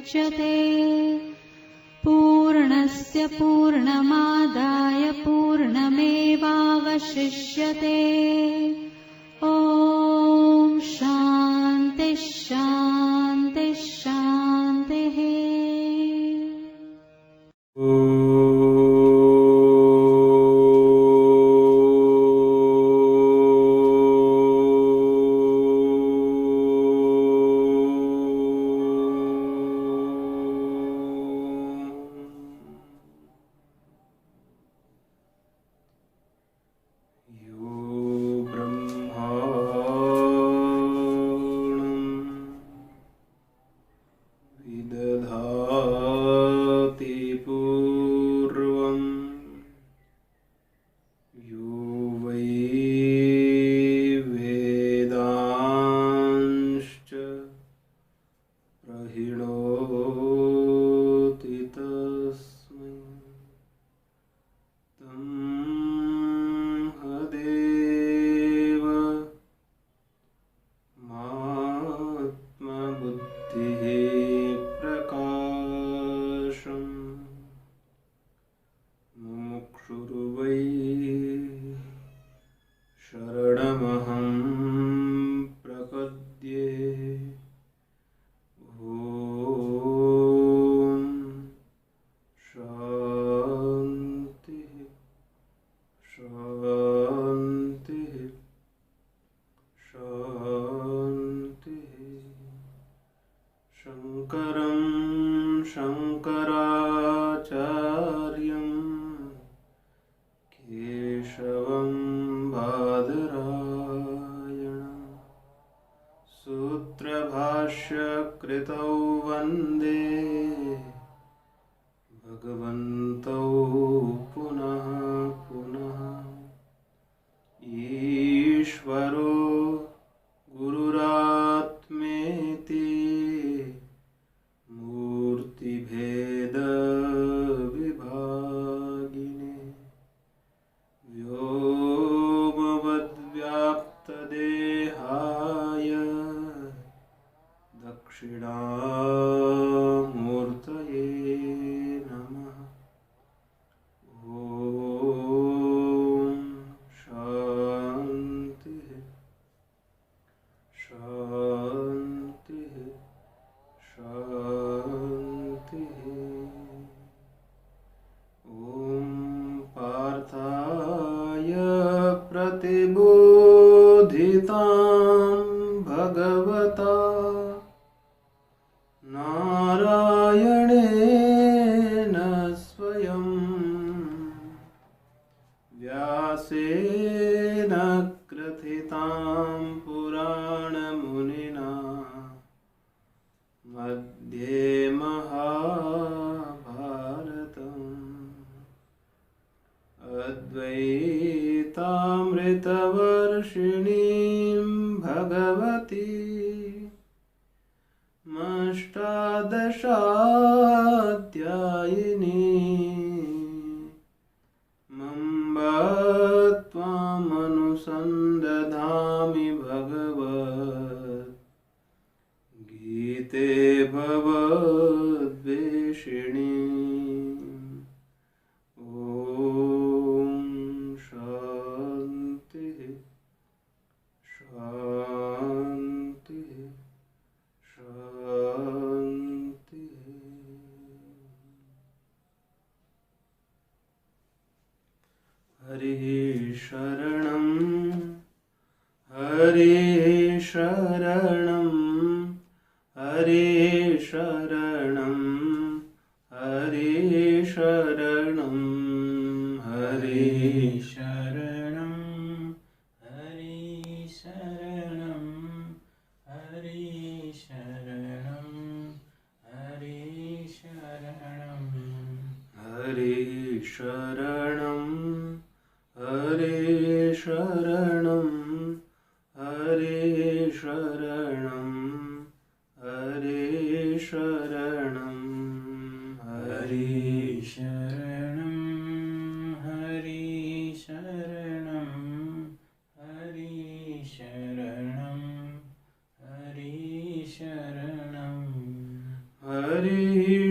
मुच्यते। पूर्णस्य पूर्णमादाय पूर्णमेवावशिष्यते। ॐ शान्ति शान्ति शान्तिः। हरे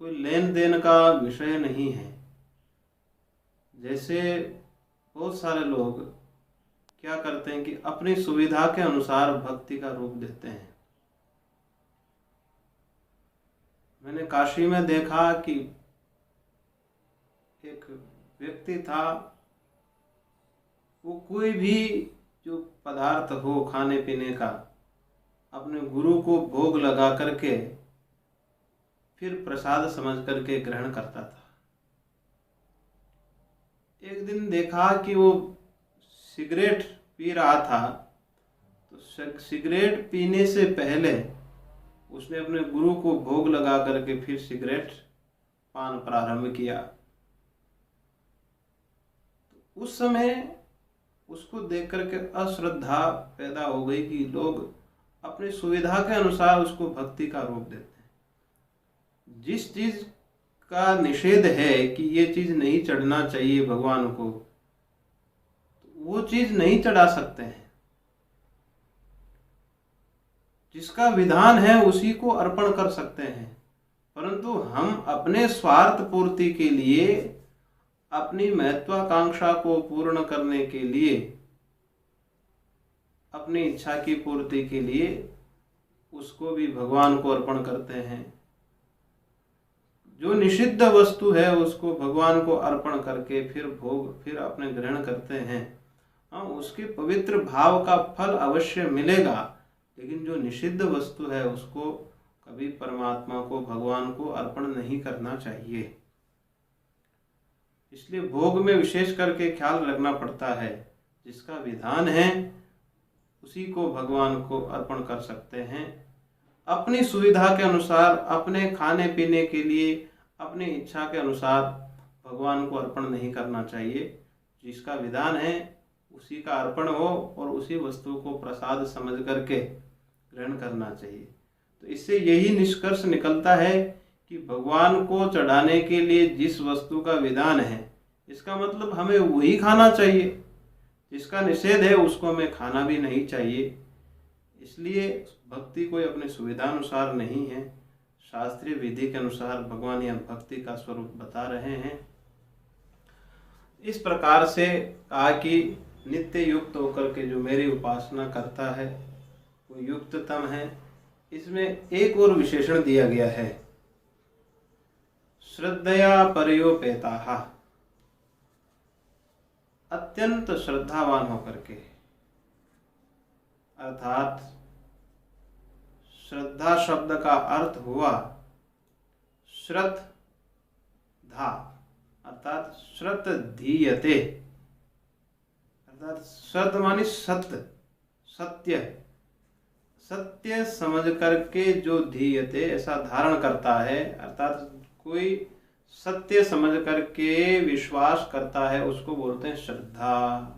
कोई लेन देन का विषय नहीं है। जैसे बहुत सारे लोग क्या करते हैं कि अपनी सुविधा के अनुसार भक्ति का रूप देते हैं। मैंने काशी में देखा कि एक व्यक्ति था, वो कोई भी जो पदार्थ हो खाने पीने का अपने गुरु को भोग लगा करके फिर प्रसाद समझ करके ग्रहण करता था। एक दिन देखा कि वो सिगरेट पी रहा था, तो सिगरेट पीने से पहले उसने अपने गुरु को भोग लगा करके फिर सिगरेट पान प्रारंभ किया। तो उस समय उसको देख करके अश्रद्धा पैदा हो गई कि लोग अपनी सुविधा के अनुसार उसको भक्ति का रूप देते हैं। जिस चीज का निषेध है कि ये चीज नहीं चढ़ना चाहिए भगवान को, वो चीज नहीं चढ़ा सकते हैं। जिसका विधान है उसी को अर्पण कर सकते हैं, परंतु हम अपने स्वार्थ पूर्ति के लिए, अपनी महत्वाकांक्षा को पूर्ण करने के लिए, अपनी इच्छा की पूर्ति के लिए उसको भी भगवान को अर्पण करते हैं। जो निषिद्ध वस्तु है उसको भगवान को अर्पण करके फिर अपने ग्रहण करते हैं। हाँ, उसके पवित्र भाव का फल अवश्य मिलेगा, लेकिन जो निषिद्ध वस्तु है उसको कभी परमात्मा को, भगवान को अर्पण नहीं करना चाहिए। इसलिए भोग में विशेष करके ख्याल रखना पड़ता है। जिसका विधान है उसी को भगवान को अर्पण कर सकते हैं। अपनी सुविधा के अनुसार, अपने खाने पीने के लिए, अपनी इच्छा के अनुसार भगवान को अर्पण नहीं करना चाहिए। जिसका विधान है उसी का अर्पण हो और उसी वस्तु को प्रसाद समझ करके ग्रहण करना चाहिए। तो इससे यही निष्कर्ष निकलता है कि भगवान को चढ़ाने के लिए जिस वस्तु का विधान है, इसका मतलब हमें वही खाना चाहिए। जिसका निषेध है उसको हमें खाना भी नहीं चाहिए। इसलिए भक्ति कोई अपनी सुविधानुसार नहीं है, शास्त्रीय विधि के अनुसार भगवान यह भक्ति का स्वरूप बता रहे हैं। इस प्रकार से कहा कि नित्य युक्त होकर के जो मेरी उपासना करता है वो युक्ततम है। इसमें एक और विशेषण दिया गया है, श्रद्धया पर्योपेताः, अत्यंत श्रद्धावान होकर के। अर्थात श्रद्धा शब्द का अर्थ हुआ श्रद्धा, अर्थात श्रद्धीयते, अर्थात श्रद्ध मानी सत्य, सत्य, सत्य समझ करके जो धीयते ऐसा धारण करता है, अर्थात कोई सत्य समझ करके विश्वास करता है, उसको बोलते हैं श्रद्धा।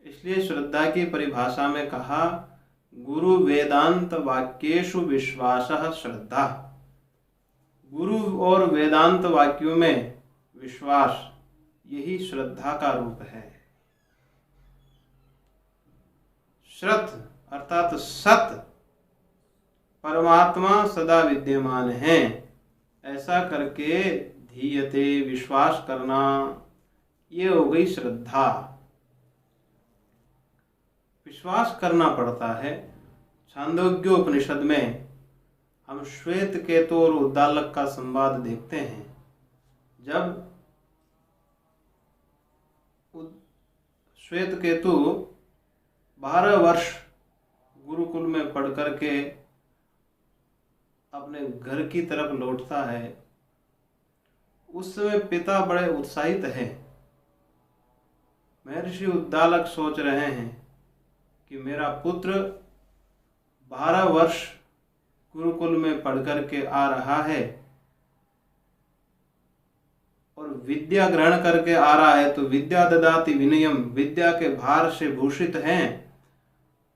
इसलिए श्रद्धा की परिभाषा में कहा, गुरु वेदांत वाक्येषु विश्वासः श्रद्धा। गुरु और वेदांत वाक्यों में विश्वास, यही श्रद्धा का रूप है। श्रद्ध अर्थात सत्य, परमात्मा सदा विद्यमान है, ऐसा करके धीयते विश्वास करना, ये हो गई श्रद्धा। विश्वास करना पड़ता है। छांदोग्योपनिषद में हम श्वेत केतु और उद्दालक का संवाद देखते हैं। जब श्वेत केतु 12 वर्ष गुरुकुल में पढ़ करके अपने घर की तरफ लौटता है, उस समय पिता बड़े उत्साहित हैं। महर्षि उद्दालक सोच रहे हैं कि मेरा पुत्र 12 वर्ष गुरुकुल में पढ़ करके आ रहा है और विद्या ग्रहण करके आ रहा है, तो विद्या ददाति विनयम, विद्या के भार से भूषित हैं,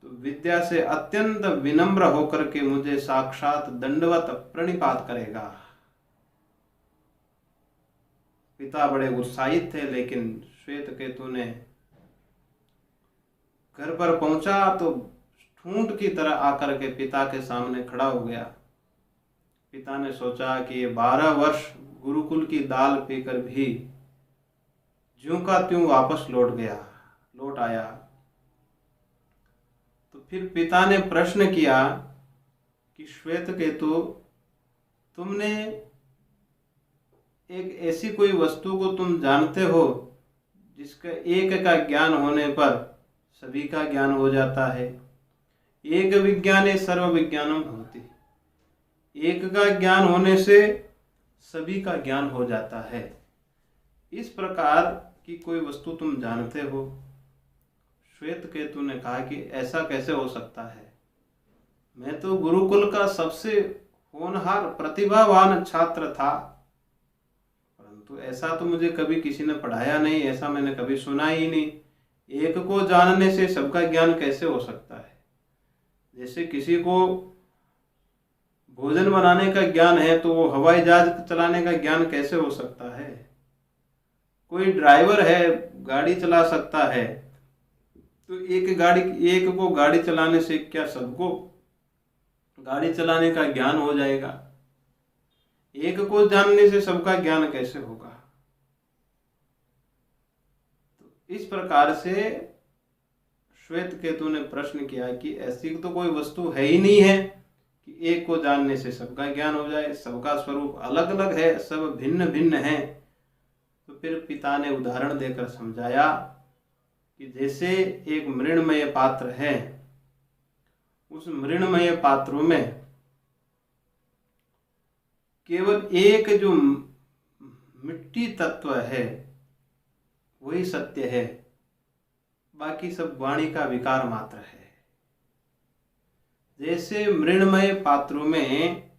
तो विद्या से अत्यंत विनम्र होकर के मुझे साक्षात दंडवत प्रणिपात करेगा। पिता बड़े उत्साहित थे, लेकिन श्वेत केतु ने घर पर पहुंचा तो ठूंठ की तरह आकर के पिता के सामने खड़ा हो गया पिता ने सोचा कि ये 12 वर्ष गुरुकुल की दाल पीकर भी ज्यों का त्यों वापस लौट आया। तो फिर पिता ने प्रश्न किया कि श्वेतकेतु, तुमने एक ऐसी कोई वस्तु को तुम जानते हो जिसका एक का ज्ञान होने पर सभी का ज्ञान हो जाता है। एक विज्ञाने सर्व विज्ञानम होती, एक का ज्ञान होने से सभी का ज्ञान हो जाता है। इस प्रकार की कोई वस्तु तुम जानते हो? श्वेतकेतु ने कहा कि ऐसा कैसे हो सकता है, मैं तो गुरुकुल का सबसे होनहार प्रतिभावान छात्र था, परंतु ऐसा तो मुझे कभी किसी ने पढ़ाया नहीं, ऐसा मैंने कभी सुना ही नहीं। एक को जानने से सबका ज्ञान कैसे हो सकता है? जैसे किसी को भोजन बनाने का ज्ञान है तो वो हवाई जहाज चलाने का ज्ञान कैसे हो सकता है? कोई ड्राइवर है, गाड़ी चला सकता है, तो एक को गाड़ी चलाने से क्या सबको गाड़ी चलाने का ज्ञान हो जाएगा? एक को जानने से सबका ज्ञान कैसे होगा? तो इस प्रकार से श्वेतकेतु ने प्रश्न किया कि ऐसी तो कोई वस्तु है ही नहीं है कि एक को जानने से सबका ज्ञान हो जाए। सबका स्वरूप अलग अलग है, सब भिन्न भिन्न है। तो फिर पिता ने उदाहरण देकर समझाया कि जैसे एक मृण्मय पात्र है, उस मृण्मय पात्रों में केवल एक जो मिट्टी तत्व है वही सत्य है, बाकी सब वाणी का विकार मात्र है। जैसे मृण्मय पात्रों में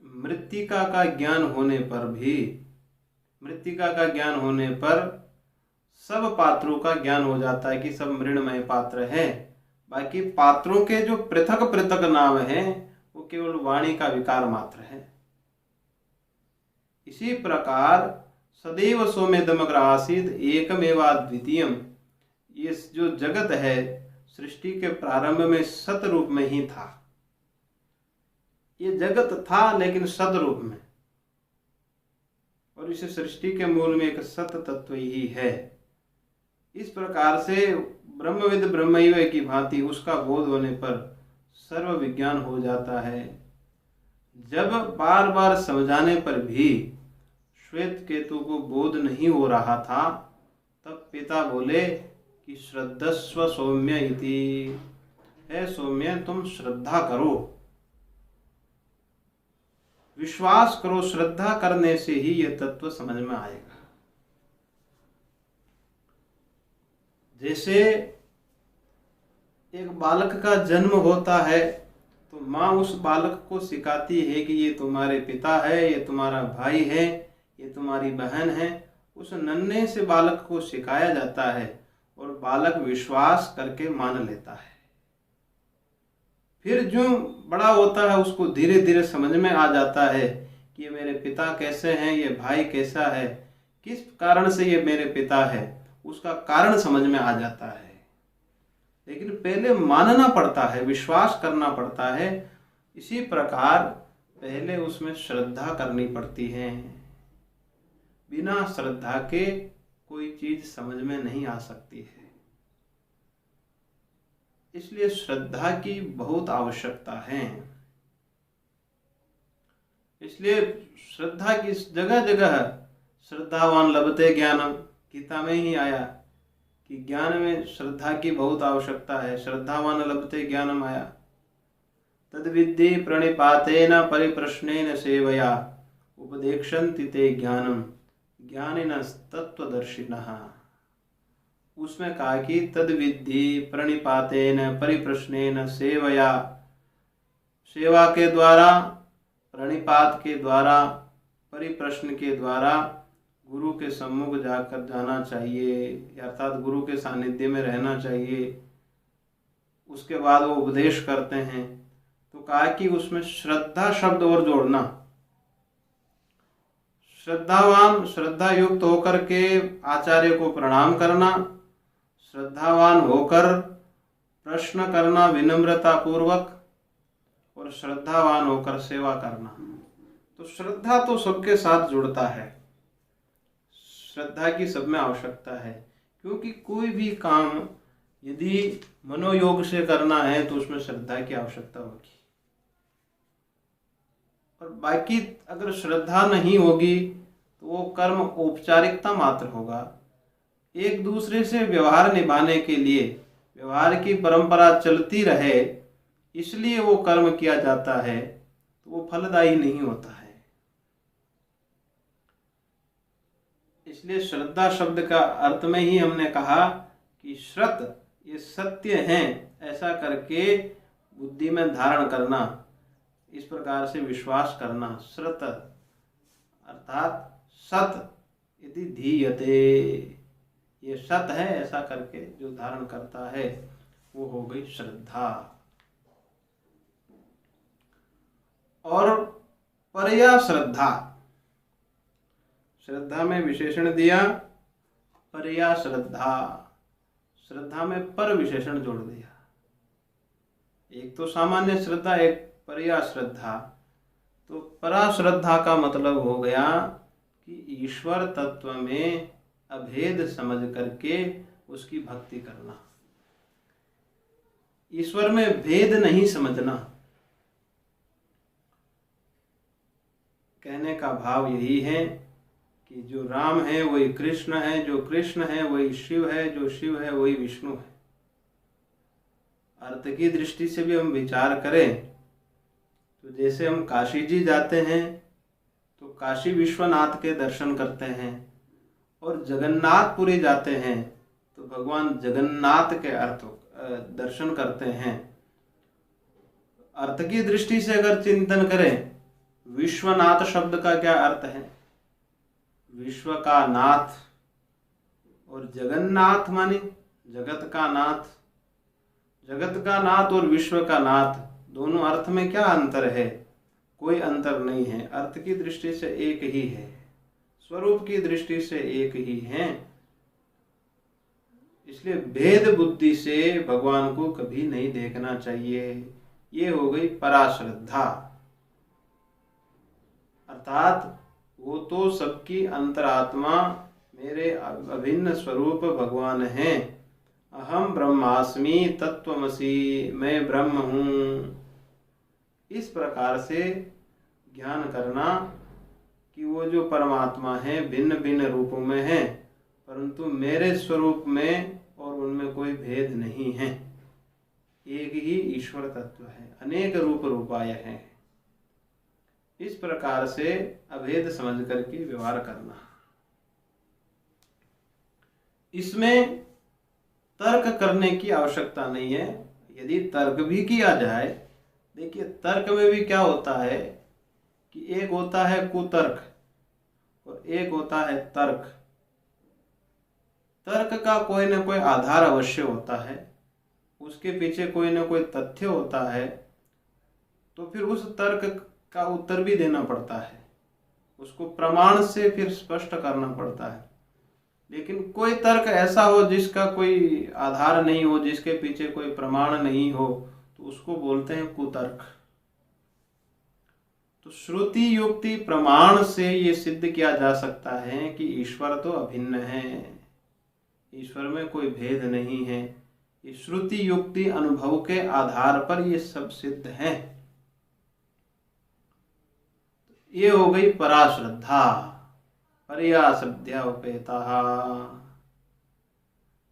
मृत्तिका का ज्ञान होने पर सब पात्रों का ज्ञान हो जाता है कि सब मृण्मय पात्र हैं। बाकी पात्रों के जो पृथक पृथक नाम हैं वो केवल वाणी का विकार मात्र है। इसी प्रकार सदैव सौम्यदमग्र आसीत् एकमेवा द्वितीयम्, ये जो जगत है सृष्टि के प्रारंभ में सत रूप में ही था। ये जगत था लेकिन सत रूप में, और इस सृष्टि के मूल में एक सत तत्व ही है। इस प्रकार से ब्रह्मविद ब्रह्मैव की भांति उसका बोध होने पर सर्व विज्ञान हो जाता है। जब बार बार समझाने पर भी श्वेतकेतु को बोध नहीं हो रहा था, तब पिता बोले कि श्रद्धस्व सौम्य इति, है सौम्य तुम श्रद्धा करो, विश्वास करो। श्रद्धा करने से ही यह तत्व समझ में आएगा। जैसे एक बालक का जन्म होता है तो माँ उस बालक को सिखाती है कि ये तुम्हारे पिता है, ये तुम्हारा भाई है, ये तुम्हारी बहन है। उस नन्हे से बालक को सिखाया जाता है और बालक विश्वास करके मान लेता है। फिर जो बड़ा होता है उसको धीरे धीरे समझ में आ जाता है कि ये मेरे पिता कैसे हैं, ये भाई कैसा है, किस कारण से ये मेरे पिता है, उसका कारण समझ में आ जाता है। लेकिन पहले मानना पड़ता है, विश्वास करना पड़ता है। इसी प्रकार पहले उसमें श्रद्धा करनी पड़ती है। बिना श्रद्धा के कोई चीज समझ में नहीं आ सकती है। इसलिए श्रद्धा की बहुत आवश्यकता है। इसलिए श्रद्धा की जगह जगह श्रद्धावान लभते ज्ञानम, गीता में ही आया कि ज्ञान में श्रद्धा की बहुत आवश्यकता है। श्रद्धावान लभते ज्ञानम आया। तद विद्धि प्रणिपातेन परिप्रश्नेन सेवया उपदेक्षन्ति ते ज्ञानम ज्ञानिनः तत्वदर्शिनः। उसमें कहा कि तद विद्धि प्रणिपातेन परिप्रश्नेन सेवया, सेवा के द्वारा, प्रणिपात के द्वारा, परिप्रश्न के द्वारा गुरु के सम्मुख जाकर जाना चाहिए, अर्थात गुरु के सानिध्य में रहना चाहिए। उसके बाद वो उपदेश करते हैं। तो कहा कि उसमें श्रद्धा शब्द और जोड़ना, श्रद्धावान, श्रद्धा युक्त होकर के आचार्य को प्रणाम करना, श्रद्धावान होकर प्रश्न करना विनम्रता पूर्वक, और श्रद्धावान होकर सेवा करना। तो श्रद्धा तो सबके साथ जुड़ता है, श्रद्धा की सब में आवश्यकता है, क्योंकि कोई भी काम यदि मनोयोग से करना है तो उसमें श्रद्धा की आवश्यकता होगी। और बाकी अगर श्रद्धा नहीं होगी तो वो कर्म औपचारिकता मात्र होगा। एक दूसरे से व्यवहार निभाने के लिए, व्यवहार की परंपरा चलती रहे इसलिए वो कर्म किया जाता है, तो वो फलदायी नहीं होता है। इसलिए श्रद्धा शब्द का अर्थ में ही हमने कहा कि श्रत ये सत्य हैं ऐसा करके बुद्धि में धारण करना, इस प्रकार से विश्वास करना। श्रत अर्थात सत यदि धीयते, ये सत है ऐसा करके जो धारण करता है वो हो गई श्रद्धा। और परया श्रद्धा, श्रद्धा में विशेषण दिया परया श्रद्धा, श्रद्धा में पर विशेषण जोड़ दिया। एक तो सामान्य श्रद्धा, एक परया श्रद्धा। तो परा श्रद्धा का मतलब हो गया कि ईश्वर तत्व में अभेद समझ करके उसकी भक्ति करना, ईश्वर में भेद नहीं समझना। कहने का भाव यही है कि जो राम है वही कृष्ण है, जो कृष्ण है वही शिव है, जो शिव है वही विष्णु है। अर्थ की दृष्टि से भी हम विचार करें तो जैसे हम काशी जी जाते हैं तो काशी विश्वनाथ के दर्शन करते हैं, और जगन्नाथपुरी जाते हैं तो भगवान जगन्नाथ के अर्थ दर्शन करते हैं। अर्थ की दृष्टि से अगर चिंतन करें, विश्वनाथ शब्द का क्या अर्थ है? विश्व का नाथ, और जगन्नाथ माने जगत का नाथ। जगत का नाथ और विश्व का नाथ, दोनों अर्थ में क्या अंतर है? कोई अंतर नहीं है। अर्थ की दृष्टि से एक ही है, स्वरूप की दृष्टि से एक ही है। इसलिए भेद बुद्धि से भगवान को कभी नहीं देखना चाहिए। ये हो गई पराश्रद्धा, अर्थात वो तो सबकी अंतरात्मा, मेरे अभिन्न स्वरूप भगवान हैं। अहम ब्रह्मास्मि तत्वमसि, मैं ब्रह्म हूँ। इस प्रकार से ज्ञान करना कि वो जो परमात्मा है भिन्न भिन्न रूपों में है, परंतु मेरे स्वरूप में और उनमें कोई भेद नहीं है। एक ही ईश्वर तत्व है, अनेक रूप रूपाय है। इस प्रकार से अभेद समझ करके व्यवहार करना। इसमें तर्क करने की आवश्यकता नहीं है। यदि तर्क भी किया जाए, देखिए तर्क में भी क्या होता है कि एक होता है कुतर्क और एक होता है तर्क। तर्क का कोई ना कोई आधार अवश्य होता है, उसके पीछे कोई ना कोई तथ्य होता है, तो फिर उस तर्क का उत्तर भी देना पड़ता है, उसको प्रमाण से फिर स्पष्ट करना पड़ता है। लेकिन कोई तर्क ऐसा हो जिसका कोई आधार नहीं हो, जिसके पीछे कोई प्रमाण नहीं हो, तो उसको बोलते हैं कुतर्क। तो श्रुति युक्ति प्रमाण से ये सिद्ध किया जा सकता है कि ईश्वर तो अभिन्न है, ईश्वर में कोई भेद नहीं है। ये श्रुति युक्ति अनुभव के आधार पर ये सब सिद्ध है। ये हो गई पराश्रद्धा, परया श्रद्धा उपेता।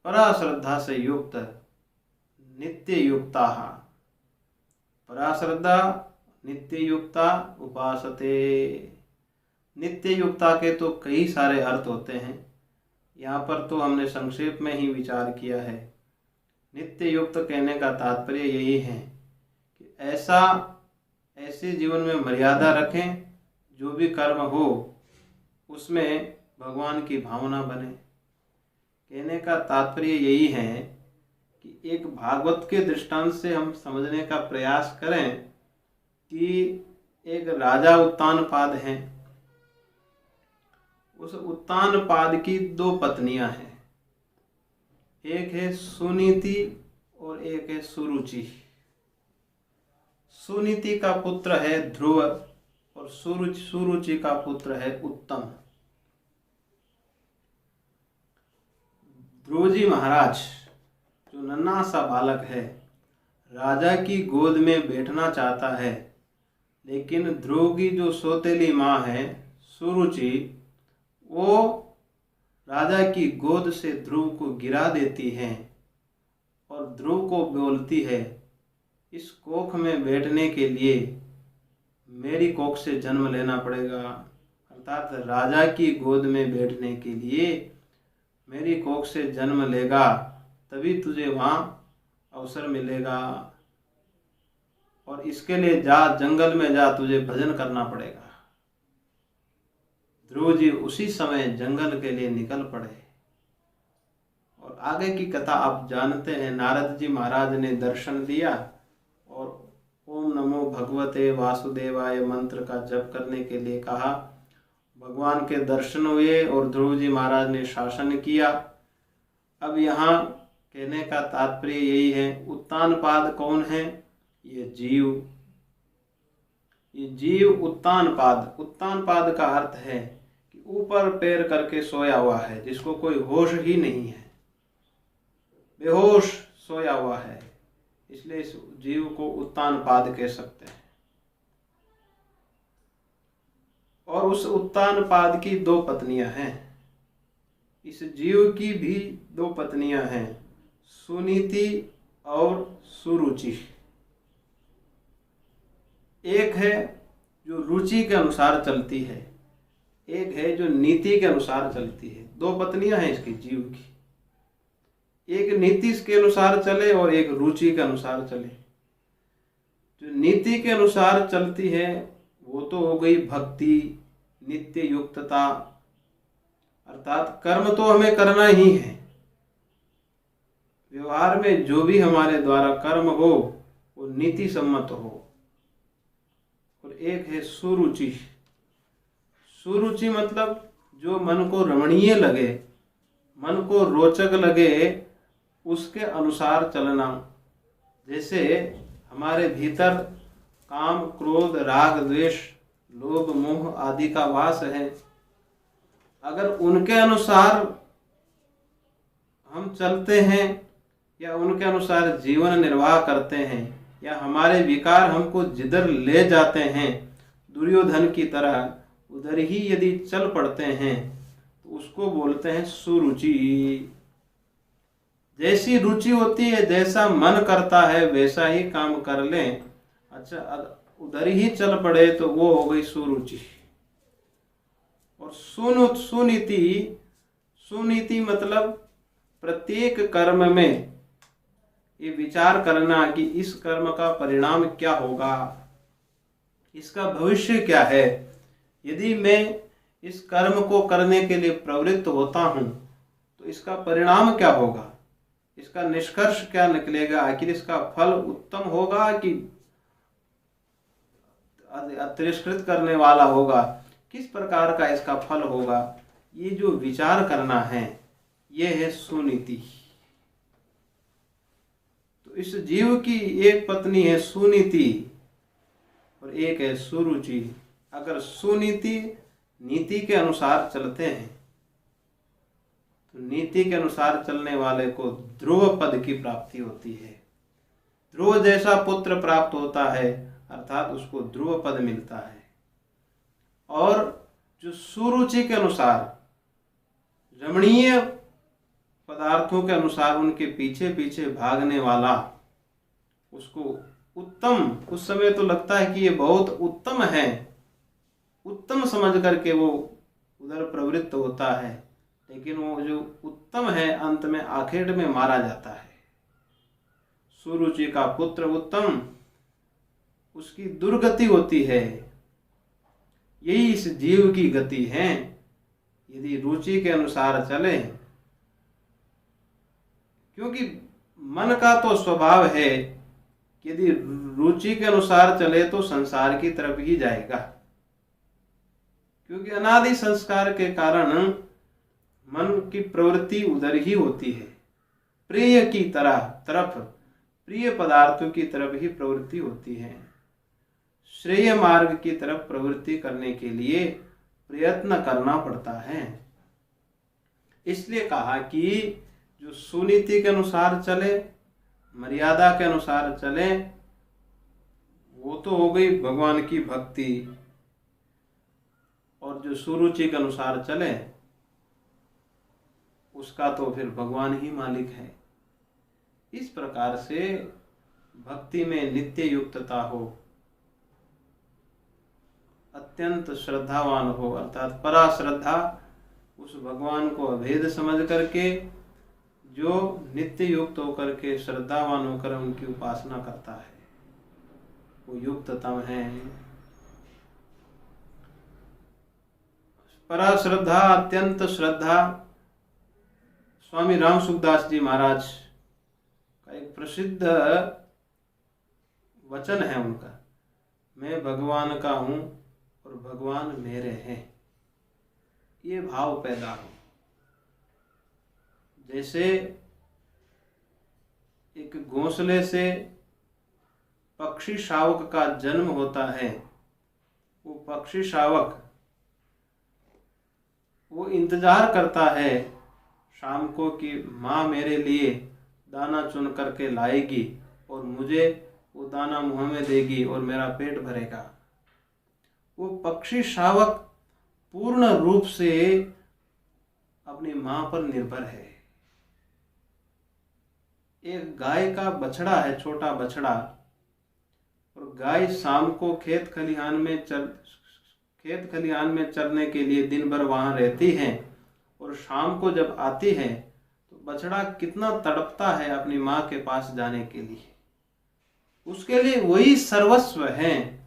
पराश्रद्धा से युक्त नित्य युक्ता, पराश्रद्धा नित्य युक्ता उपासते। नित्य युक्ता के तो कई सारे अर्थ होते हैं, यहाँ पर तो हमने संक्षेप में ही विचार किया है। नित्य युक्त कहने का तात्पर्य यही है कि ऐसे जीवन में मर्यादा रखें, जो भी कर्म हो उसमें भगवान की भावना बने। कहने का तात्पर्य यही है कि एक भागवत के दृष्टांत से हम समझने का प्रयास करें कि एक राजा उत्तानपाद हैं, उस उत्तानपाद की दो पत्नियां हैं, एक है सुनीति और एक है सुरुचि। सुनीति का पुत्र है ध्रुव और सुरुचि का पुत्र है उत्तम। ध्रुव जी महाराज जो नन्हा सा बालक है, राजा की गोद में बैठना चाहता है, लेकिन ध्रुव की जो सौतेली माँ है सुरुचि, वो राजा की गोद से ध्रुव को गिरा देती है और ध्रुव को बोलती है, इस कोख में बैठने के लिए मेरी कोख से जन्म लेना पड़ेगा। अर्थात राजा की गोद में बैठने के लिए मेरी कोख से जन्म लेगा, तभी तुझे वहाँ अवसर मिलेगा, और इसके लिए जा, जंगल में जा, तुझे भजन करना पड़ेगा। ध्रुव जी उसी समय जंगल के लिए निकल पड़े। और आगे की कथा आप जानते हैं। नारद जी महाराज ने दर्शन दिया और ओम नमो भगवते वासुदेवाय मंत्र का जप करने के लिए कहा। भगवान के दर्शन हुए और ध्रुव जी महाराज ने शासन किया। अब यहाँ कहने का तात्पर्य यही है, उत्तानपाद कौन है? ये जीव। ये जीव उत्तानपाद। उत्तानपाद का अर्थ है कि ऊपर पैर करके सोया हुआ है, जिसको कोई होश ही नहीं है, बेहोश सोया हुआ है, इसलिए इस जीव को उत्तानपाद कह सकते हैं। और उस उत्तानपाद की 2 पत्नियां हैं। इस जीव की भी 2 पत्नियां हैं, सुनीति और सुरुचि। एक है जो रुचि के अनुसार चलती है, एक है जो नीति के अनुसार चलती है। 2 पत्नियां हैं इसकी जीव की, एक नीति के अनुसार चले और एक रुचि के अनुसार चले। जो नीति के अनुसार चलती है वो तो हो गई भक्ति, नित्य युक्तता, अर्थात कर्म तो हमें करना ही है। व्यवहार में जो भी हमारे द्वारा कर्म हो वो नीति सम्मत हो। और एक है सुरुचि। सुरुचि मतलब जो मन को रमणीय लगे, मन को रोचक लगे, उसके अनुसार चलना। जैसे हमारे भीतर काम, क्रोध, राग, द्वेष, लोभ, मोह आदि का वास है, अगर उनके अनुसार हम चलते हैं या उनके अनुसार जीवन निर्वाह करते हैं, या हमारे विकार हमको जिधर ले जाते हैं दुर्योधन की तरह उधर ही यदि चल पड़ते हैं, तो उसको बोलते हैं सुरुचि। जैसी रुचि होती है, जैसा मन करता है वैसा ही काम कर लें, अच्छा उधर ही चल पड़े, तो वो हो गई सुरुचि। और सुनीति। सुनीति मतलब प्रत्येक कर्म में ये विचार करना कि इस कर्म का परिणाम क्या होगा, इसका भविष्य क्या है। यदि मैं इस कर्म को करने के लिए प्रवृत्त होता हूं तो इसका परिणाम क्या होगा, इसका निष्कर्ष क्या निकलेगा, आखिर इसका फल उत्तम होगा कि तिरस्कृत करने वाला होगा, किस प्रकार का इसका फल होगा, ये जो विचार करना है ये है सुनीति। तो इस जीव की एक पत्नी है सुनीति और एक है सुरुचि। अगर सुनीति नीति के अनुसार चलते हैं तो नीति के अनुसार चलने वाले को ध्रुव पद की प्राप्ति होती है। ध्रुव जैसा पुत्र प्राप्त होता है, अर्थात उसको ध्रुव पद मिलता है। और जो सुरुचि के अनुसार रमणीय पदार्थों के अनुसार उनके पीछे पीछे भागने वाला, उसको उत्तम, उस समय तो लगता है कि ये बहुत उत्तम है, उत्तम समझ करके वो उधर प्रवृत्त होता है, लेकिन वो जो उत्तम है अंत में आखिर में मारा जाता है। सुरुचि का पुत्र उत्तम, उसकी दुर्गति होती है। यही इस जीव की गति है। यदि रुचि के अनुसार चले, क्योंकि मन का तो स्वभाव है कि यदि रुचि के अनुसार चले तो संसार की तरफ ही जाएगा, क्योंकि अनादि संस्कार के कारण मन की प्रवृत्ति उधर ही होती है। प्रिय की तरफ, प्रिय पदार्थों की तरफ ही प्रवृत्ति होती है। श्रेय मार्ग की तरफ प्रवृत्ति करने के लिए प्रयत्न करना पड़ता है। इसलिए कहा कि जो सुनीति के अनुसार चले, मर्यादा के अनुसार चले, वो तो हो गई भगवान की भक्ति, और जो सुरुचि के अनुसार चले उसका तो फिर भगवान ही मालिक है। इस प्रकार से भक्ति में नित्य युक्तता हो, अत्यंत श्रद्धावान हो, अर्थात परा श्रद्धा, उस भगवान को अभेद समझ करके जो नित्य युक्त होकर के श्रद्धावान होकर उनकी उपासना करता है, वो युक्ततम है। परा श्रद्धा, अत्यंत श्रद्धा। स्वामी राम सुखदास जी महाराज का एक प्रसिद्ध वचन है उनका, मैं भगवान का हूं और भगवान मेरे हैं। ये भाव पैदा हो, जैसे एक घोंसले से पक्षी शावक का जन्म होता है, वो पक्षी शावक वो इंतजार करता है शाम को कि माँ मेरे लिए दाना चुन करके लाएगी और मुझे वो दाना मुंह में देगी और मेरा पेट भरेगा। वो पक्षी शावक पूर्ण रूप से अपनी माँ पर निर्भर है। एक गाय का बछड़ा है, छोटा बछड़ा, और गाय शाम को खेत खलिहान में चरने के लिए दिन भर वहां रहती है, और शाम को जब आती है तो बछड़ा कितना तड़पता है अपनी माँ के पास जाने के लिए, उसके लिए वही सर्वस्व है।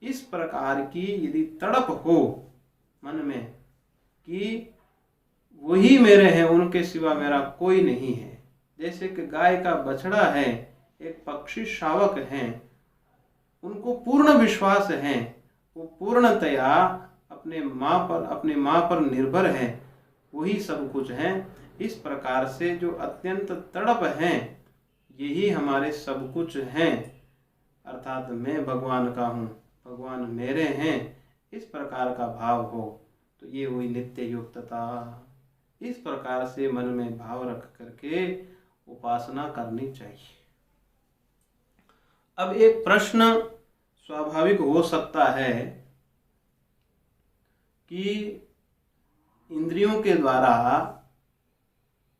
इस प्रकार की यदि तड़प हो मन में कि वही मेरे हैं, उनके सिवा मेरा कोई नहीं है, जैसे कि गाय का बछड़ा है, एक पक्षी शावक हैं, उनको पूर्ण विश्वास है, वो पूर्णतया अपनी माँ पर निर्भर है, वही सब कुछ है। इस प्रकार से जो अत्यंत तड़प हैं, यही हमारे सब कुछ हैं, अर्थात मैं भगवान का हूँ, भगवान मेरे हैं, इस प्रकार का भाव हो तो ये हुई नित्य युक्तता। इस प्रकार से मन में भाव रख करके उपासना करनी चाहिए। अब एक प्रश्न स्वाभाविक हो सकता है कि इंद्रियों के द्वारा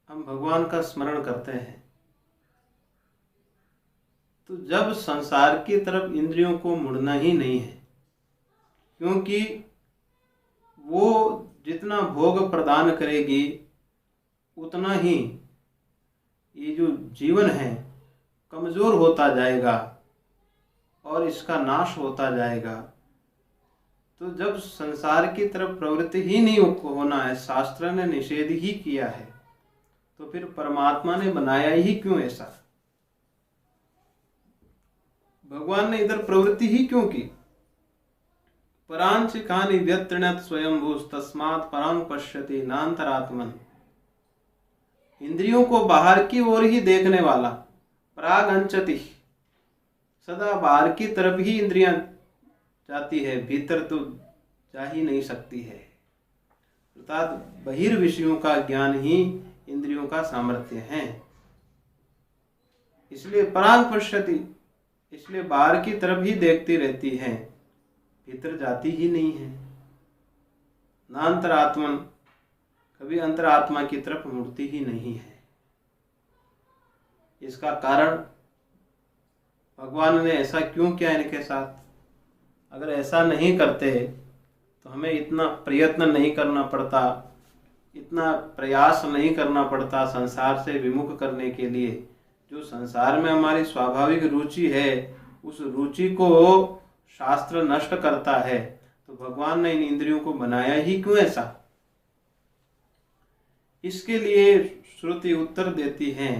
हम भगवान का स्मरण करते हैं, तो जब संसार की तरफ इंद्रियों को मुड़ना ही नहीं है, क्योंकि वो जितना भोग प्रदान करेगी उतना ही ये जो जीवन है कमजोर होता जाएगा और इसका नाश होता जाएगा। तो जब संसार की तरफ प्रवृत्ति ही नहीं होना है, शास्त्र ने निषेध ही किया है, तो फिर परमात्मा ने बनाया ही क्यों ऐसा? भगवान ने इधर प्रवृत्ति ही क्यों की? परांचिकानि व्यतृणत स्वयंभूस् तस्मात् परां पश्यति नान्तरात्मन। इंद्रियों को बाहर की ओर ही देखने वाला, प्रागंचति, सदा बाहर की तरफ ही इंद्रियां जाती है, भीतर तो जा ही नहीं सकती है। अर्थात बहिर्विषयों का ज्ञान ही इंद्रियों का सामर्थ्य है। इसलिए पराग पश्यति, इसलिए बाहर की तरफ ही देखती रहती है, भीतर जाती ही नहीं है। नान्तरात्मन, कभी अंतरात्मा की तरफ मुड़ती ही नहीं है। इसका कारण भगवान ने ऐसा क्यों किया इनके साथ? अगर ऐसा नहीं करते तो हमें इतना प्रयत्न नहीं करना पड़ता, इतना प्रयास नहीं करना पड़ता संसार से विमुख करने के लिए। जो संसार में हमारी स्वाभाविक रुचि है, उस रुचि को शास्त्र नष्ट करता है, तो भगवान ने इन इंद्रियों को बनाया ही क्यों ऐसा? इसके लिए श्रुति उत्तर देती है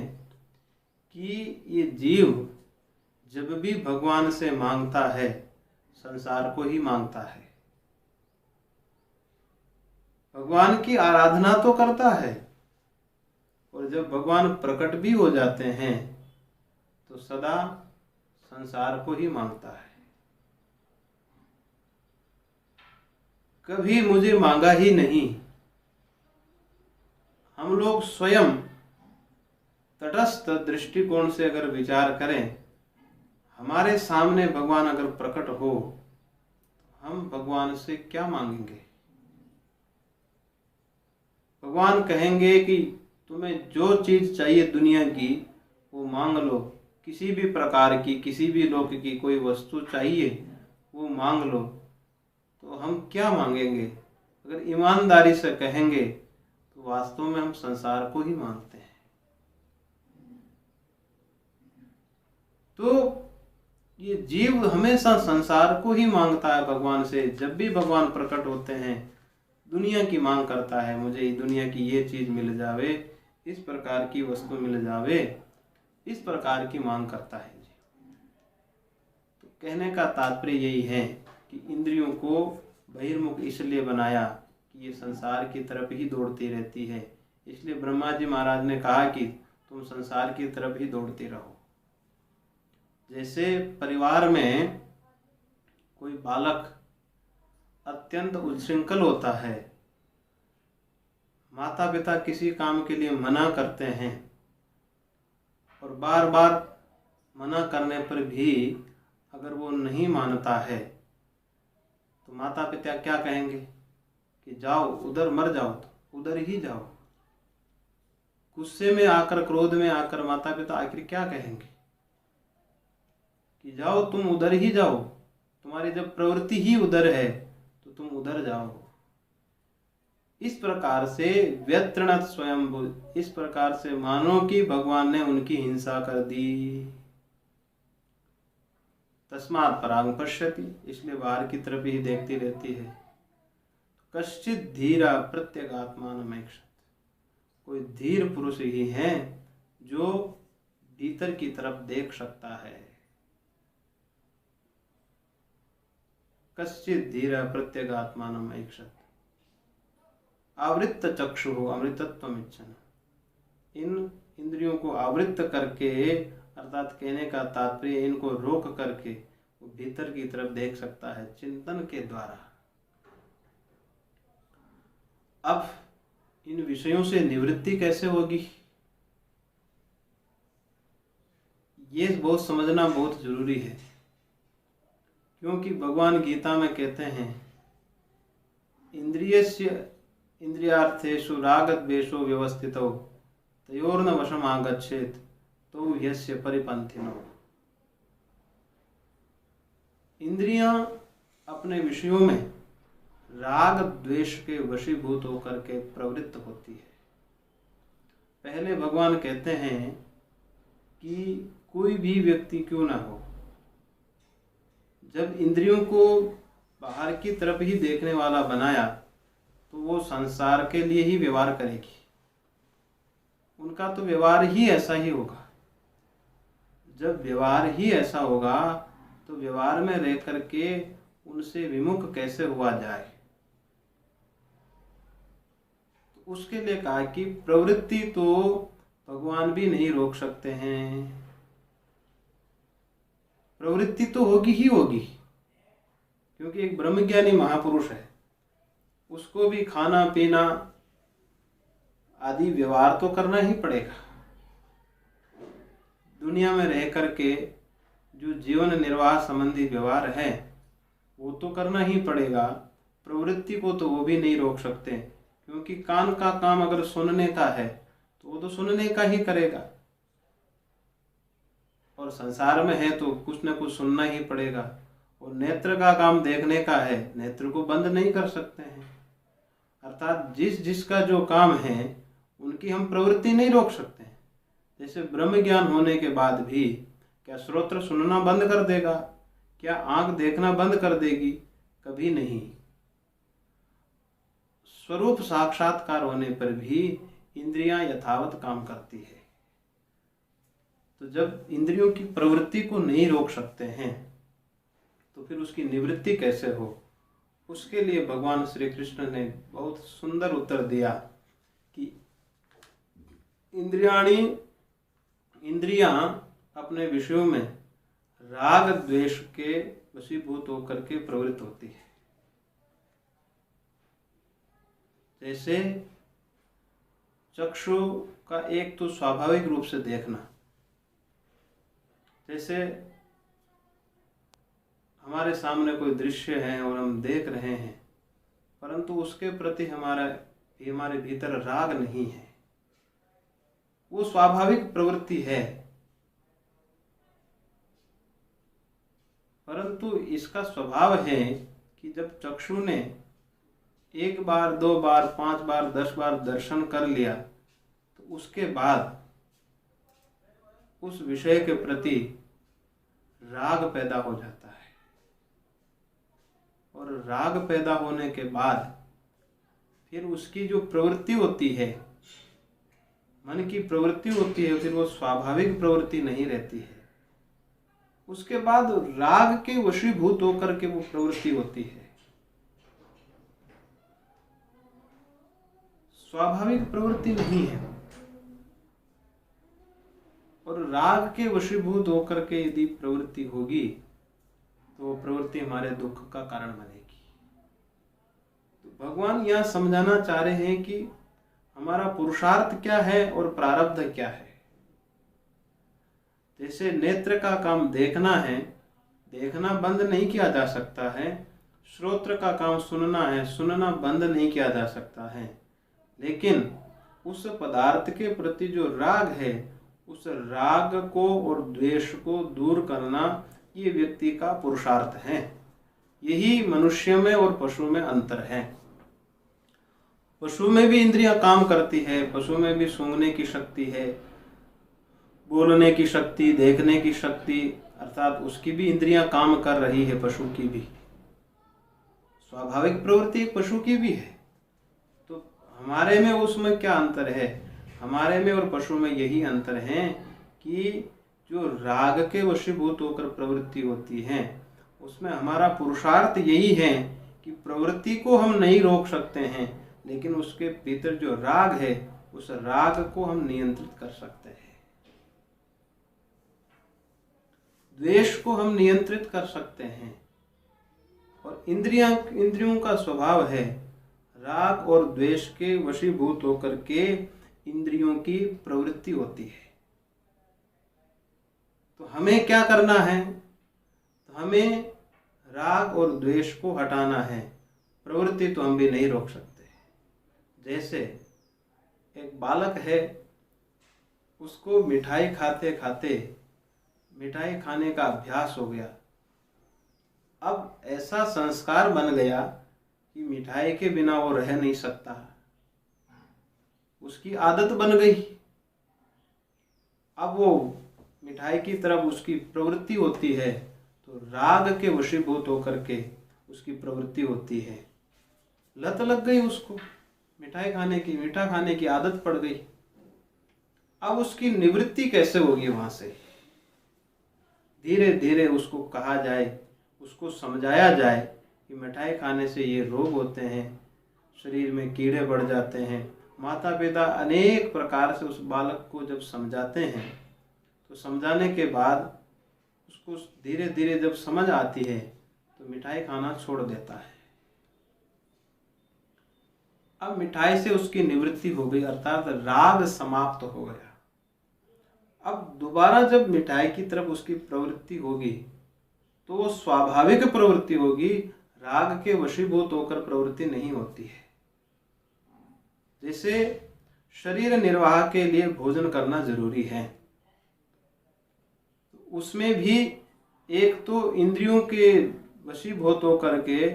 कि ये जीव जब भी भगवान से मांगता है, संसार को ही मांगता है। भगवान की आराधना तो करता है, और जब भगवान प्रकट भी हो जाते हैं तो सदा संसार को ही मांगता है। कभी मुझे मांगा ही नहीं। हम लोग स्वयं तटस्थ दृष्टिकोण से अगर विचार करें, हमारे सामने भगवान अगर प्रकट हो, हम भगवान से क्या मांगेंगे? भगवान कहेंगे कि तुम्हें जो चीज चाहिए दुनिया की वो मांग लो, किसी भी प्रकार की, किसी भी लोक की कोई वस्तु चाहिए वो मांग लो। तो हम क्या मांगेंगे? अगर ईमानदारी से कहेंगे तो वास्तव में हम संसार को ही मांगते हैं। तो ये जीव हमेशा संसार को ही मांगता है भगवान से। जब भी भगवान प्रकट होते हैं दुनिया की मांग करता है, मुझे दुनिया की ये चीज मिल जावे, इस प्रकार की वस्तु मिल जावे, इस प्रकार की मांग करता है जी। तो कहने का तात्पर्य यही है कि इंद्रियों को बहिर्मुख इसलिए बनाया कि ये संसार की तरफ ही दौड़ती रहती है। इसलिए ब्रह्मा जी महाराज ने कहा कि तुम संसार की तरफ ही दौड़ते रहो। जैसे परिवार में कोई बालक अत्यंत उच्छृंखल होता है, माता पिता किसी काम के लिए मना करते हैं और बार बार मना करने पर भी अगर वो नहीं मानता है तो माता पिता क्या कहेंगे कि जाओ उधर मर जाओ, तो उधर ही जाओ। गुस्से में आकर, क्रोध में आकर माता पिता आखिर क्या कहेंगे कि जाओ तुम उधर ही जाओ, तुम्हारी जब प्रवृत्ति ही उधर है तो तुम उधर जाओ। इस प्रकार से व्यतृणत स्वयंभू, इस प्रकार से मानो कि भगवान ने उनकी हिंसा कर दी। तस्मात् परांग पश्यति, इसलिए बाहर की तरफ ही देखती रहती है। कश्चित धीरा प्रत्यगात्मानमैक्षत, कोई धीर पुरुष ही है जो भीतर की तरफ देख सकता है। कश्चित धीरा प्रत्यगात्मानमैक्षत आवृत्त चक्षु अमृतत्वमिच्छन्, इन इंद्रियों को आवृत्त करके, अर्थात कहने का तात्पर्य इनको रोक करके वो भीतर की तरफ देख सकता है चिंतन के द्वारा। अब इन विषयों से निवृत्ति कैसे होगी, ये बहुत समझना बहुत जरूरी है। क्योंकि भगवान गीता में कहते हैं इंद्रियार्थेषु रागद्वेषो व्यवस्थितो तयोर्न वशम आगच्छेत तो ह्यस्य परिपंथिनो। इंद्रियां अपने विषयों में राग द्वेष के वशीभूत होकर के प्रवृत्त होती है। पहले भगवान कहते हैं कि कोई भी व्यक्ति क्यों ना हो, जब इंद्रियों को बाहर की तरफ ही देखने वाला बनाया तो वो संसार के लिए ही व्यवहार करेगी। उनका तो व्यवहार ही ऐसा ही होगा। जब व्यवहार ही ऐसा होगा तो व्यवहार में रह करके उनसे विमुख कैसे हुआ जाए। तो उसके लिए कहा कि प्रवृत्ति तो भगवान भी नहीं रोक सकते हैं, प्रवृत्ति तो होगी ही होगी। क्योंकि एक ब्रह्मज्ञानी महापुरुष है, उसको भी खाना पीना आदि व्यवहार तो करना ही पड़ेगा। दुनिया में रह करके जो जीवन निर्वाह संबंधी व्यवहार है वो तो करना ही पड़ेगा। प्रवृत्ति को तो वो भी नहीं रोक सकते, क्योंकि कान का काम अगर सुनने का है तो वो तो सुनने का ही करेगा, और संसार में है तो कुछ न कुछ सुनना ही पड़ेगा। और नेत्र का काम देखने का है, नेत्र को बंद नहीं कर सकते हैं। अर्थात जिस जिसका जो काम है उनकी हम प्रवृत्ति नहीं रोक सकते हैं। जैसे ब्रह्म ज्ञान होने के बाद भी क्या श्रोत्र सुनना बंद कर देगा, क्या आंख देखना बंद कर देगी? कभी नहीं। स्वरूप साक्षात्कार होने पर भी इंद्रियां यथावत काम करती है। तो जब इंद्रियों की प्रवृत्ति को नहीं रोक सकते हैं तो फिर उसकी निवृत्ति कैसे हो? उसके लिए भगवान श्री कृष्ण ने बहुत सुंदर उत्तर दिया कि इंद्रियां अपने विषयों में राग द्वेष के वशीभूत होकर के प्रवृत्त होती है। जैसे चक्षु का एक तो स्वाभाविक रूप से देखना, जैसे हमारे सामने कोई दृश्य है और हम देख रहे हैं, परंतु उसके प्रति हमारे भीतर राग नहीं है, वो स्वाभाविक प्रवृत्ति है। परंतु इसका स्वभाव है कि जब चक्षु ने 1 बार 2 बार 5 बार 10 बार दर्शन कर लिया, तो उसके बाद उस विषय के प्रति राग पैदा हो जाता है, और राग पैदा होने के बाद फिर उसकी जो प्रवृत्ति होती है, मन की प्रवृत्ति होती है, फिर वो स्वाभाविक प्रवृत्ति नहीं रहती है। उसके बाद राग के वशीभूत होकर के वो प्रवृत्ति होती है, स्वाभाविक प्रवृत्ति नहीं है। और राग के वशीभूत होकर के यदि प्रवृत्ति होगी तो वो प्रवृत्ति हमारे दुख का कारण बनेगी। तो भगवान यह समझाना चाह रहे हैं कि हमारा पुरुषार्थ क्या है और प्रारब्ध क्या है। जैसे नेत्र का काम देखना है, देखना बंद नहीं किया जा सकता है। श्रोत्र का काम सुनना है, सुनना बंद नहीं किया जा सकता है। लेकिन उस पदार्थ के प्रति जो राग है, उस राग को और द्वेष को दूर करना, ये व्यक्ति का पुरुषार्थ है। यही मनुष्य में और पशु में अंतर है। पशु में भी इंद्रियां काम करती है, पशु में भी सूंघने की शक्ति है, बोलने की शक्ति, देखने की शक्ति, अर्थात उसकी भी इंद्रियां काम कर रही है। पशु की भी स्वाभाविक प्रवृत्ति पशु की भी है। तो हमारे में उसमें क्या अंतर है? हमारे में और पशु में यही अंतर है कि जो राग के वशीभूत होकर प्रवृत्ति होती है, उसमें हमारा पुरुषार्थ यही है कि प्रवृत्ति को हम नहीं रोक सकते हैं, लेकिन उसके भीतर जो राग है, उस राग को हम नियंत्रित कर सकते हैं। द्वेष को हम नियंत्रित कर सकते हैं। और इंद्रियों का स्वभाव है राग और द्वेष के वशीभूत होकर के इंद्रियों की प्रवृत्ति होती है। तो हमें क्या करना है? तो हमें राग और द्वेष को हटाना है। प्रवृत्ति तो हम भी नहीं रोक सकते। जैसे एक बालक है, उसको मिठाई खाते खाते मिठाई खाने का अभ्यास हो गया। अब ऐसा संस्कार बन गया कि मिठाई के बिना वो रह नहीं सकता, उसकी आदत बन गई। अब वो मिठाई की तरफ उसकी प्रवृत्ति होती है, तो राग के वशीभूत होकर के उसकी प्रवृत्ति होती है। लत लग गई उसको मिठाई खाने की, मीठा खाने की आदत पड़ गई। अब उसकी निवृत्ति कैसे होगी? वहां से धीरे धीरे उसको कहा जाए, उसको समझाया जाए कि मिठाई खाने से ये रोग होते हैं, शरीर में कीड़े बढ़ जाते हैं। माता पिता अनेक प्रकार से उस बालक को जब समझाते हैं, तो समझाने के बाद उसको धीरे धीरे जब समझ आती है, तो मिठाई खाना छोड़ देता है। अब मिठाई से उसकी निवृत्ति हो गई, अर्थात राग समाप्त हो गया। अब दोबारा जब मिठाई की तरफ उसकी प्रवृत्ति होगी, तो वो स्वाभाविक प्रवृत्ति होगी, राग के वशीभूत होकर प्रवृत्ति नहीं होती है। जैसे शरीर निर्वाह के लिए भोजन करना जरूरी है, उसमें भी एक तो इंद्रियों के वशीभूत होकर के,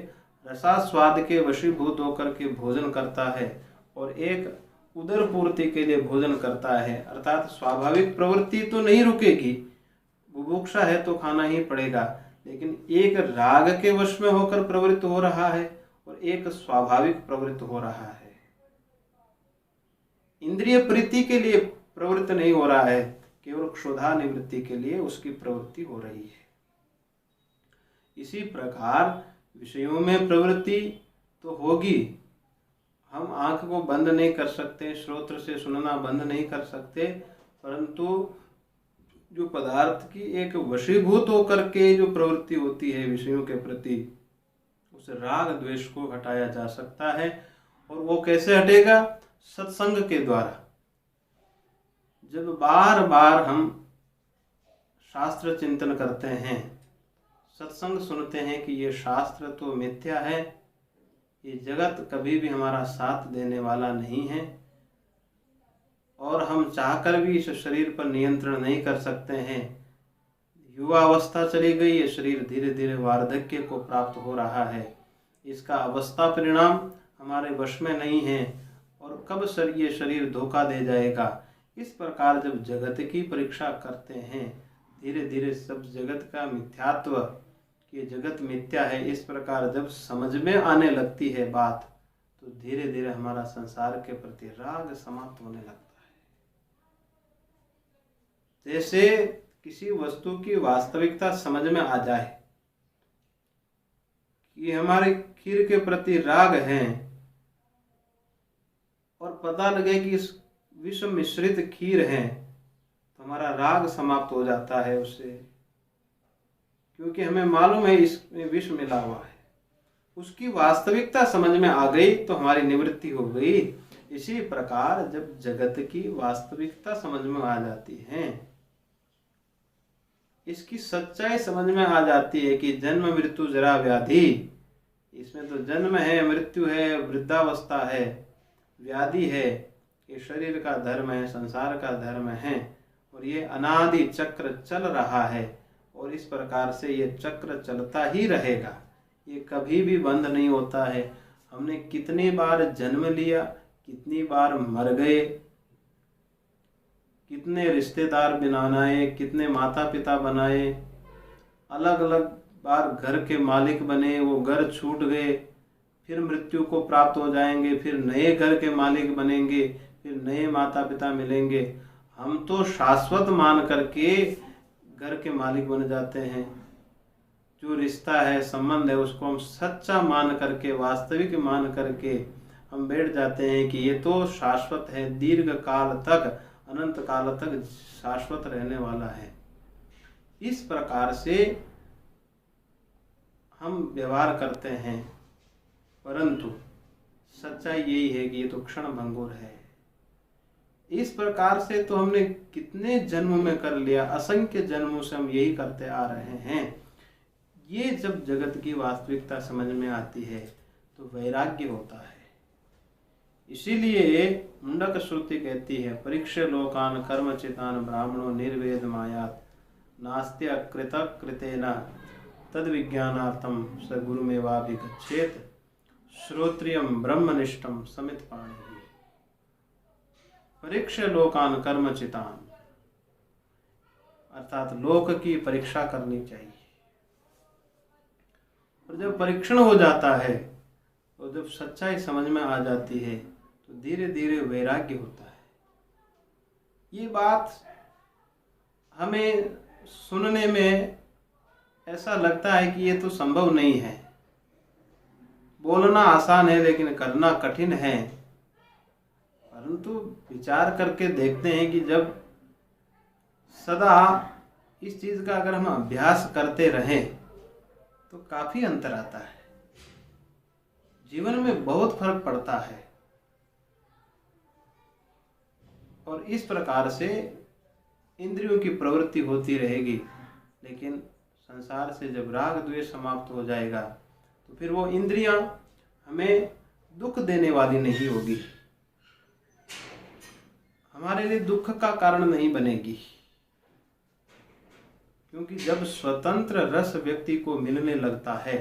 रसास्वाद के वशीभूत होकर के भोजन करता है, और एक उदर पूर्ति के लिए भोजन करता है। अर्थात स्वाभाविक प्रवृत्ति तो नहीं रुकेगी, बुभुक्षा है तो खाना ही पड़ेगा, लेकिन एक राग के वश में होकर प्रवृत्त हो रहा है और एक स्वाभाविक प्रवृत्त हो रहा है। इंद्रिय प्रीति के लिए प्रवृत्त नहीं हो रहा है, केवल क्षुधा निवृत्ति के लिए उसकी प्रवृत्ति हो रही है। इसी प्रकार विषयों में प्रवृत्ति तो होगी। हम आंख को बंद नहीं कर सकते, श्रोत्र से सुनना बंद नहीं कर सकते, परंतु जो पदार्थ की एक वशीभूत होकर के जो प्रवृत्ति होती है विषयों के प्रति, उस राग द्वेष को हटाया जा सकता है। और वो कैसे हटेगा? सत्संग के द्वारा। जब बार बार हम शास्त्र चिंतन करते हैं, सत्संग सुनते हैं कि ये शास्त्र तो मिथ्या है, ये जगत कभी भी हमारा साथ देने वाला नहीं है, और हम चाहकर भी इस शरीर पर नियंत्रण नहीं कर सकते हैं, युवा अवस्था चली गई, ये शरीर धीरे धीरे वार्धक्य को प्राप्त हो रहा है, इसका अवस्था परिणाम हमारे वश में नहीं है, और कब ये शरीर धोखा दे जाएगा। इस प्रकार जब जगत की परीक्षा करते हैं, धीरे धीरे सब जगत का मिथ्यात्व, कि जगत मिथ्या है, इस प्रकार जब समझ में आने लगती है बात, तो धीरे धीरे हमारा संसार के प्रति राग समाप्त होने लगता है। जैसे किसी वस्तु की वास्तविकता समझ में आ जाए कि हमारे खीर के प्रति राग है, और पता लगे कि इस विष मिश्रित खीर है, तो हमारा राग समाप्त हो जाता है उससे, क्योंकि हमें मालूम है इसमें विष मिला हुआ है। उसकी वास्तविकता समझ में आ गई तो हमारी निवृत्ति हो गई। इसी प्रकार जब जगत की वास्तविकता समझ में आ जाती है, इसकी सच्चाई समझ में आ जाती है कि जन्म मृत्यु जरा व्याधि, इसमें तो जन्म है, मृत्यु है, वृद्धावस्था है, व्याधि है, ये शरीर का धर्म है, संसार का धर्म है, और ये अनादि चक्र चल रहा है, और इस प्रकार से ये चक्र चलता ही रहेगा, ये कभी भी बंद नहीं होता है। हमने कितनी बार जन्म लिया, कितनी बार मर गए, कितने रिश्तेदार बनाए, कितने माता पिता बनाए, अलग अलग बार घर के मालिक बने, वो घर छूट गए, फिर मृत्यु को प्राप्त हो जाएंगे, फिर नए घर के मालिक बनेंगे, फिर नए माता पिता मिलेंगे। हम तो शाश्वत मान करके घर के मालिक बन जाते हैं। जो रिश्ता है, संबंध है, उसको हम सच्चा मान करके, वास्तविक मान करके हम बैठ जाते हैं कि ये तो शाश्वत है, दीर्घ काल तक, अनंत काल तक शाश्वत रहने वाला है। इस प्रकार से हम व्यवहार करते हैं, परंतु सच्चाई यही है कि ये तो क्षण भंगुर है। इस प्रकार से तो हमने कितने जन्म में कर लिया, असंख्य जन्मों से हम यही करते आ रहे हैं। ये जब जगत की वास्तविकता समझ में आती है तो वैराग्य होता है। इसीलिए मुंडक श्रुति कहती है, परीक्ष लोकान कर्मचितान ब्राह्मणो निर्वेद मायात नास्त्य कृत कृतेन तद विज्ञानार्थम स गुरुमेवाभिगच्छेत श्रोत्रियम ब्रह्मनिष्ठम समित पाणि। परीक्ष लोकान कर्मचितान, अर्थात लोक की परीक्षा करनी चाहिए। और जब परीक्षण हो जाता है और जब सच्चाई समझ में आ जाती है तो धीरे धीरे वैराग्य होता है। ये बात हमें सुनने में ऐसा लगता है कि ये तो संभव नहीं है, बोलना आसान है लेकिन करना कठिन है, परंतु विचार करके देखते हैं कि जब सदा इस चीज का अगर हम अभ्यास करते रहें तो काफी अंतर आता है, जीवन में बहुत फर्क पड़ता है। और इस प्रकार से इंद्रियों की प्रवृत्ति होती रहेगी, लेकिन संसार से जब राग द्वेष समाप्त हो जाएगा तो फिर वो इंद्रियां हमें दुख देने वाली नहीं होगी, हमारे लिए दुख का कारण नहीं बनेगी। क्योंकि जब स्वतंत्र रस व्यक्ति को मिलने लगता है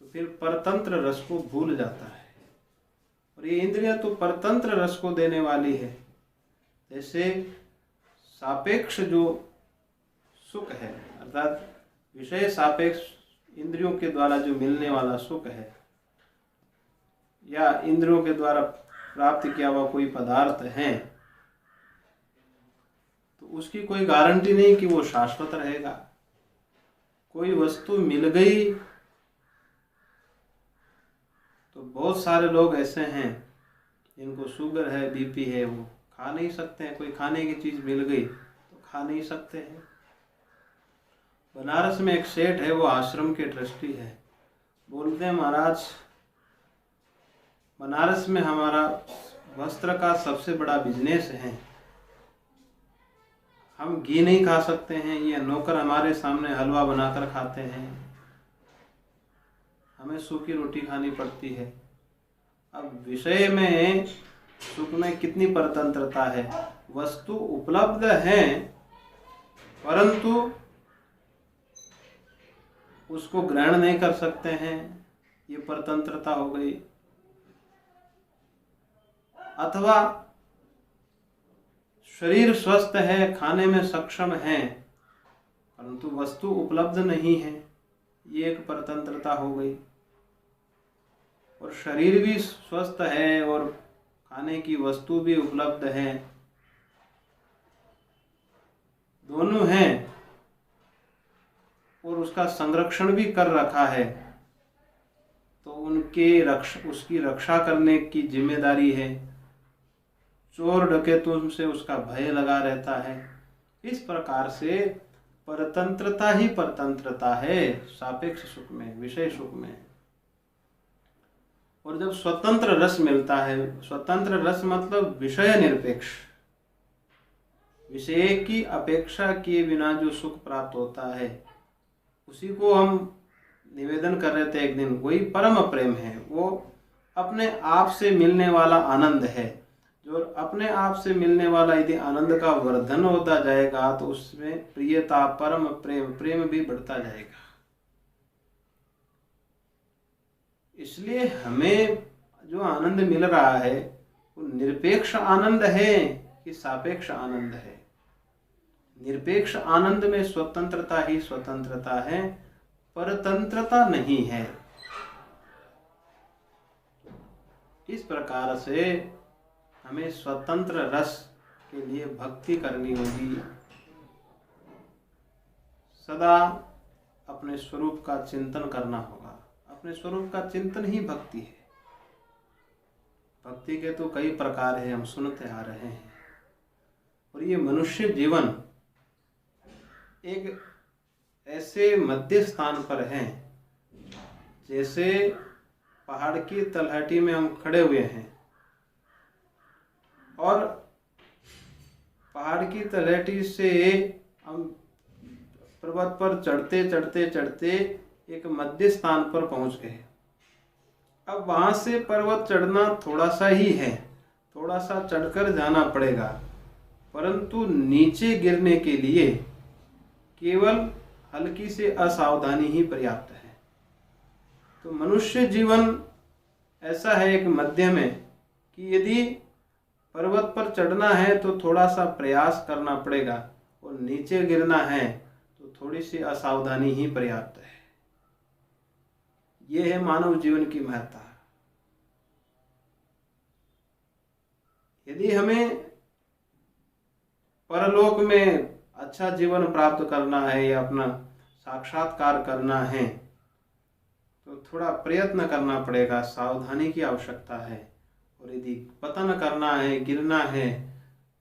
तो फिर परतंत्र रस को भूल जाता है, और ये इंद्रियां तो परतंत्र रस को देने वाली है। जैसे सापेक्ष जो सुख है, अर्थात विषय सापेक्ष इंद्रियों के द्वारा जो मिलने वाला सुख है, या इंद्रियों के द्वारा प्राप्त किया हुआ कोई पदार्थ है, तो उसकी कोई गारंटी नहीं कि वो शाश्वत रहेगा। कोई वस्तु मिल गई तो बहुत सारे लोग ऐसे हैं जिनको शुगर है, बीपी है, वो खा नहीं सकते हैं। कोई खाने की चीज मिल गई तो खा नहीं सकते हैं। बनारस में एक सेठ है, वो आश्रम के ट्रस्टी है, बोलते हैं महाराज बनारस में हमारा वस्त्र का सबसे बड़ा बिजनेस है। हम घी नहीं खा सकते हैं, ये नौकर हमारे सामने हलवा बनाकर खाते हैं, हमें सूखी रोटी खानी पड़ती है। अब विषय में सुख में कितनी परतंत्रता है। वस्तु उपलब्ध है परंतु उसको ग्रहण नहीं कर सकते हैं, ये परतंत्रता हो गई। अथवा शरीर स्वस्थ है, खाने में सक्षम है परंतु वस्तु उपलब्ध नहीं है, ये एक परतंत्रता हो गई। और शरीर भी स्वस्थ है और खाने की वस्तु भी उपलब्ध है, दोनों हैं और उसका संरक्षण भी कर रखा है, तो उसकी रक्षा करने की जिम्मेदारी है। चोर डकैतों से उसका भय लगा रहता है। इस प्रकार से परतंत्रता ही परतंत्रता है सापेक्ष सुख में, विषय सुख में। और जब स्वतंत्र रस मिलता है, स्वतंत्र रस मतलब विषय निरपेक्ष, विषय की अपेक्षा किए बिना जो सुख प्राप्त होता है, उसी को हम निवेदन कर रहे थे एक दिन। वही परम प्रेम है, वो अपने आप से मिलने वाला आनंद है। जो अपने आप से मिलने वाला यदि आनंद का वर्धन होता जाएगा तो उसमें प्रियता, परम प्रेम भी बढ़ता जाएगा। इसलिए हमें जो आनंद मिल रहा है वो निरपेक्ष आनंद है कि सापेक्ष आनंद है। निरपेक्ष आनंद में स्वतंत्रता ही स्वतंत्रता है, परतंत्रता नहीं है। इस प्रकार से हमें स्वतंत्र रस के लिए भक्ति करनी होगी। सदा अपने स्वरूप का चिंतन करना होगा। अपने स्वरूप का चिंतन ही भक्ति है। भक्ति के तो कई प्रकार हैं, हम सुनते आ रहे हैं। और ये मनुष्य जीवन एक ऐसे मध्य स्थान पर है जैसे पहाड़ की तलहटी में हम खड़े हुए हैं और पहाड़ की तलहटी से हम पर्वत पर चढ़ते चढ़ते चढ़ते एक मध्य स्थान पर पहुंच गए। अब वहां से पर्वत चढ़ना थोड़ा सा ही है, थोड़ा सा चढ़कर जाना पड़ेगा, परंतु नीचे गिरने के लिए केवल हल्की से असावधानी ही पर्याप्त है। तो मनुष्य जीवन ऐसा है एक मध्य में कि यदि पर्वत पर चढ़ना है तो थोड़ा सा प्रयास करना पड़ेगा और नीचे गिरना है तो थोड़ी सी असावधानी ही पर्याप्त है। यह है मानव जीवन की महत्ता। यदि हमें परलोक में अच्छा जीवन प्राप्त करना है या अपना साक्षात्कार करना है तो थोड़ा प्रयत्न करना पड़ेगा, सावधानी की आवश्यकता है। और यदि पतन करना है, गिरना है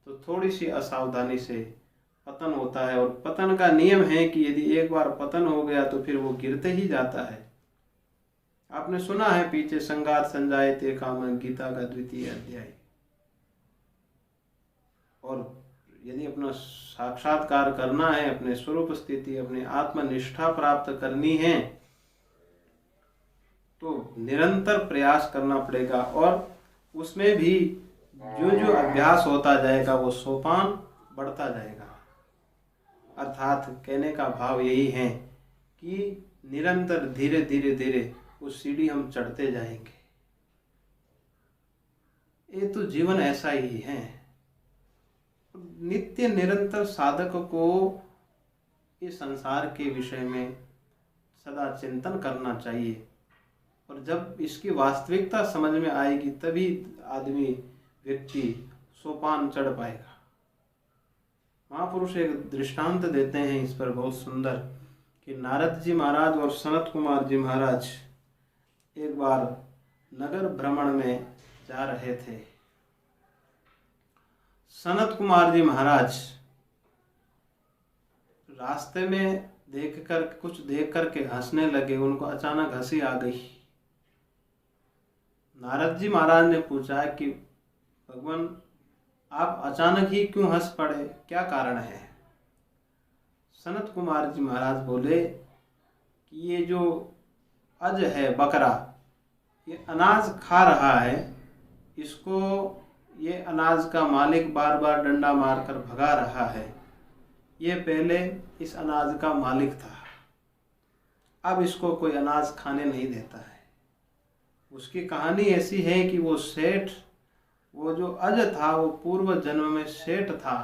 तो थोड़ी सी असावधानी से पतन होता है। और पतन का नियम है कि यदि एक बार पतन हो गया तो फिर वो गिरते ही जाता है। आपने सुना है पीछे संगात संजायते कामं, गीता का 2वां अध्याय। और यदि अपना साक्षात्कार करना है, अपने स्वरूप स्थिति, अपनी आत्मनिष्ठा प्राप्त करनी है तो निरंतर प्रयास करना पड़ेगा। और उसमें भी जो जो अभ्यास होता जाएगा वो सोपान बढ़ता जाएगा। अर्थात कहने का भाव यही है कि निरंतर धीरे धीरे धीरे उस सीढ़ी हम चढ़ते जाएंगे। ये तो जीवन ऐसा ही है। नित्य निरंतर साधक को इस संसार के विषय में सदा चिंतन करना चाहिए। और जब इसकी वास्तविकता समझ में आएगी तभी आदमी, व्यक्ति सोपान चढ़ पाएगा। महापुरुष एक दृष्टांत देते हैं इस पर बहुत सुंदर कि नारद जी महाराज और सनत कुमार जी महाराज एक बार नगर भ्रमण में जा रहे थे। सनत कुमार जी महाराज रास्ते में कुछ देख कर के हंसने लगे। उनको अचानक हंसी आ गई। नारद जी महाराज ने पूछा कि भगवान आप अचानक ही क्यों हंस पड़े, क्या कारण है? सनत कुमार जी महाराज बोले कि ये जो अज है बकरा, ये अनाज खा रहा है, इसको ये अनाज का मालिक बार बार डंडा मारकर भगा रहा है। ये पहले इस अनाज का मालिक था, अब इसको कोई अनाज खाने नहीं देता है। उसकी कहानी ऐसी है कि वो सेठ, वो जो अज था वो पूर्व जन्म में सेठ था,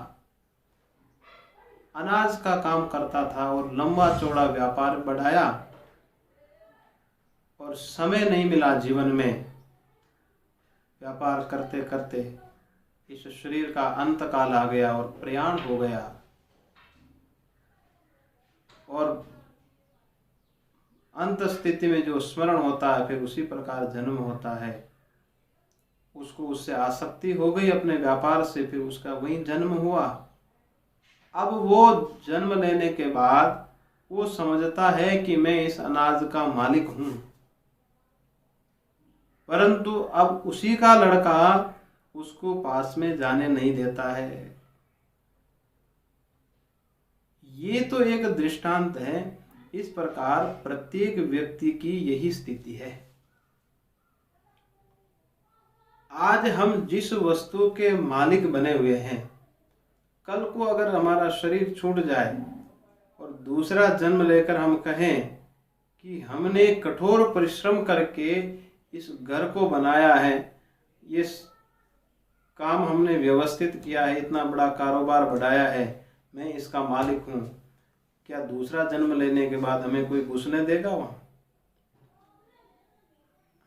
अनाज का काम करता था और लंबा चौड़ा व्यापार बढ़ाया और समय नहीं मिला जीवन में। व्यापार करते करते इस शरीर का अंत काल आ गया और प्रयाण हो गया और अंत स्थिति में जो स्मरण होता है फिर उसी प्रकार जन्म होता है। उसको उससे आसक्ति हो गई अपने व्यापार से, फिर उसका वही जन्म हुआ। अब वो जन्म लेने के बाद वो समझता है कि मैं इस अनाज का मालिक हूं, परंतु अब उसी का लड़का उसको पास में जाने नहीं देता है। ये तो एक दृष्टांत है। इस प्रकार प्रत्येक व्यक्ति की यही स्थिति है। आज हम जिस वस्तु के मालिक बने हुए हैं, कल को अगर हमारा शरीर छूट जाए और दूसरा जन्म लेकर हम कहें कि हमने कठोर परिश्रम करके इस घर को बनाया है, ये काम हमने व्यवस्थित किया है, इतना बड़ा कारोबार बढ़ाया है, मैं इसका मालिक हूं, क्या दूसरा जन्म लेने के बाद हमें कोई घुसने देगा? वहां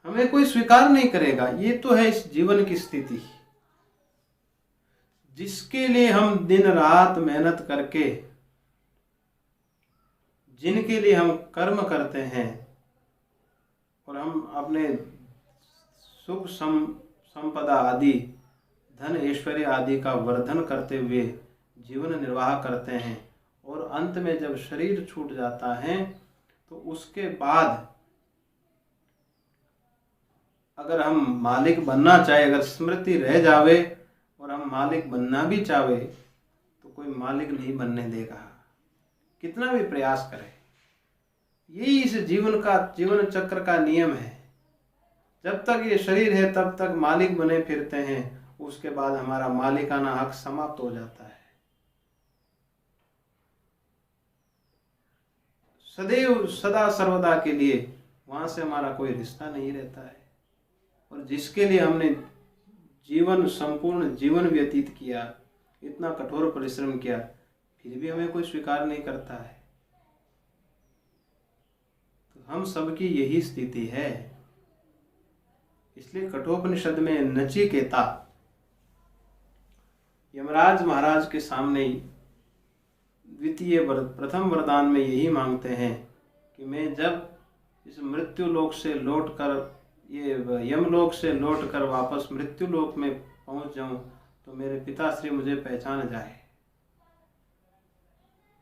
हमें कोई स्वीकार नहीं करेगा। ये तो है इस जीवन की स्थिति, जिसके लिए हम दिन रात मेहनत करके, जिनके लिए हम कर्म करते हैं और हम अपने सुख संपदा आदि, धन ऐश्वर्य आदि का वर्धन करते हुए जीवन निर्वाह करते हैं, और अंत में जब शरीर छूट जाता है तो उसके बाद अगर हम मालिक बनना चाहे, अगर स्मृति रह जावे और हम मालिक बनना भी चाहे तो कोई मालिक नहीं बनने देगा, कितना भी प्रयास करे। यही इस जीवन चक्र का नियम है। जब तक ये शरीर है तब तक मालिक बने फिरते हैं, उसके बाद हमारा मालिकाना हक समाप्त हो जाता है। सदैव सदा सर्वदा के लिए वहां से हमारा कोई रिश्ता नहीं रहता है। और जिसके लिए हमने संपूर्ण जीवन व्यतीत किया, इतना कठोर परिश्रम किया, फिर भी हमें कोई स्वीकार नहीं करता है। तो हम सबकी यही स्थिति है। इसलिए कठोपनिषद में नचिकेता यमराज महाराज के सामने प्रथम वरदान में यही मांगते हैं कि मैं जब इस मृत्यु लोक से लौटकर, ये यमलोक से लौटकर वापस मृत्यु लोक में पहुंच जाऊं तो मेरे पिताश्री मुझे पहचान जाए,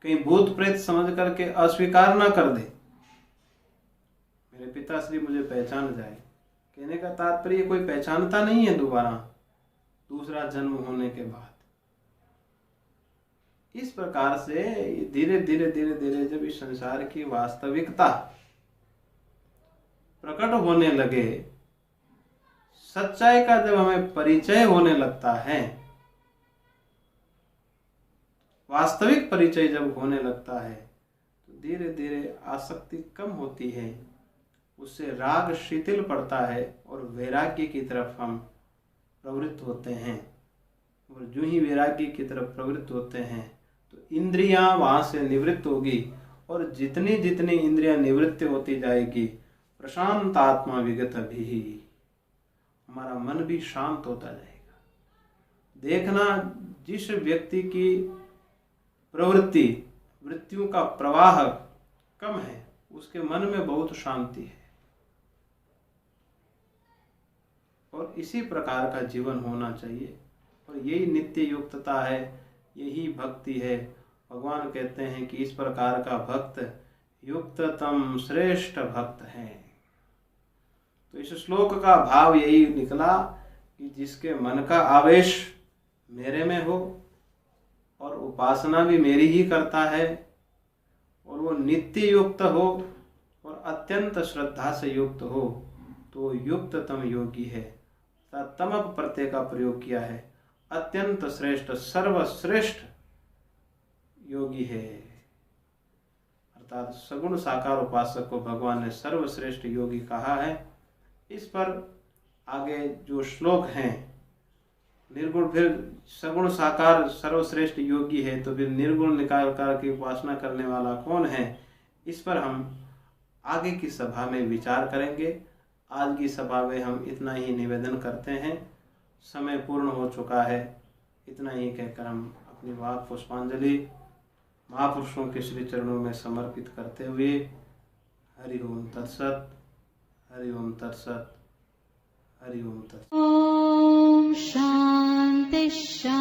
कहीं भूत प्रेत समझ करके अस्वीकार ना कर दे, मेरे पिताश्री मुझे पहचान जाए। कहने का तात्पर्य कोई पहचानता नहीं है दोबारा दूसरा जन्म होने के बाद। इस प्रकार से धीरे धीरे जब इस संसार की वास्तविकता प्रकट होने लगे, सच्चाई का जब हमें परिचय होने लगता है, वास्तविक परिचय जब होने लगता है, तो धीरे धीरे आसक्ति कम होती है, उससे राग शिथिल पड़ता है और वैराग्य की तरफ हम प्रवृत्त होते हैं। और जो ही वैराग्य की तरफ प्रवृत्त होते हैं तो इंद्रियां वहां से निवृत्त होगी, और जितनी जितनी इंद्रियां निवृत्त होती जाएगी, प्रशांत आत्मा विगत भी, हमारा मन भी शांत होता जाएगा। देखना, जिस व्यक्ति की प्रवृत्ति, मृत्यु का प्रवाह कम है, उसके मन में बहुत शांति है। और इसी प्रकार का जीवन होना चाहिए, और यही नित्य युक्तता है, यही भक्ति है। भगवान कहते हैं कि इस प्रकार का भक्त युक्ततम श्रेष्ठ भक्त है। तो इस श्लोक का भाव यही निकला कि जिसके मन का आवेश मेरे में हो और उपासना भी मेरी ही करता है और वो नित्य युक्त हो और अत्यंत श्रद्धा से युक्त हो, तो युक्ततम योगी है। तमक प्रत्यय का प्रयोग किया है, अत्यंत श्रेष्ठ सर्वश्रेष्ठ योगी है। अर्थात सगुण साकार उपासक को भगवान ने सर्वश्रेष्ठ योगी कहा है। इस पर आगे जो श्लोक हैं, निर्गुण, फिर सगुण साकार सर्वश्रेष्ठ योगी है तो फिर निर्गुण निकाल कर की उपासना करने वाला कौन है, इस पर हम आगे की सभा में विचार करेंगे। आज की सभा में हम इतना ही निवेदन करते हैं, समय पूर्ण हो चुका है। इतना ही कहकर हम अपनी बात पुष्पांजलि महापुरुषों के श्री चरणों में समर्पित करते हुए हरि ओम तत्सत, हरि ओम तत्सत, हरि ओम तत्सत। ओम शांति शांति।